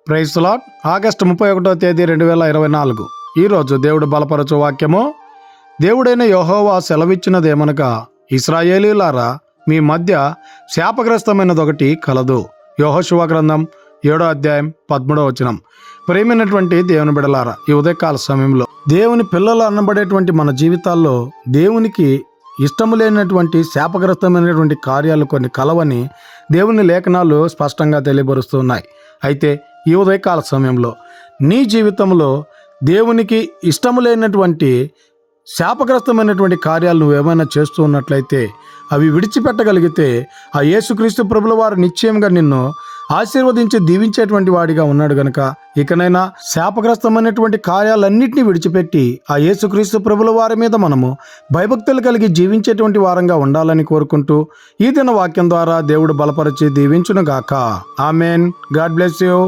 Praise the lord. August 31వ తేదీ 2024. ఈరోజు దేవుడు బలపరచు వాక్యము. దేవుడైన యెహోవా సెలవిచ్చినదేమనగా, ఇశ్రాయేలీయులారా, మీ మధ్య శాపగ్రస్తమైనదొకటి కలదు. యెహోషువ గ్రంథం 7వ అధ్యాయం 13వ వచనం. ప్రియమైనటువంటి దేవుని బిడలారా, ఈ ఉదయకాల సమయంలో దేవుని పిల్లలు అనబడేటువంటి మన జీవితాల్లో దేవునికి ఇష్టము లేనటువంటి శాపగ్రస్తమైనటువంటి కార్యాలు కొన్ని కలవని దేవుని లేఖనాలు స్పష్టంగా తెలియబరుస్తున్నాయి. అయితే ఈ ఉదయకాల సమయంలో నీ జీవితంలో దేవునికి ఇష్టము లేనటువంటి శాపగ్రస్తమైనటువంటి కార్యాలు నువ్వేమైనా చేస్తూ ఉన్నట్లయితే అవి విడిచిపెట్టగలిగితే ఆ యేసుక్రీస్తు ప్రభుల వారు నిశ్చయంగా నిన్ను ఆశీర్వదించి దీవించేటువంటి వాడిగా ఉన్నాడు గనుక ఇకనైనా శాపగ్రస్తమైనటువంటి కార్యాలన్నింటినీ విడిచిపెట్టి ఆ యేసుక్రీస్తు ప్రభుల వారి మీద మనము భయభక్తులు కలిగి జీవించేటువంటి వారంగా ఉండాలని కోరుకుంటూ ఈ దిన వాక్యం ద్వారా దేవుడు బలపరిచి దీవించునుగాక. ఆమెన్. God bless you.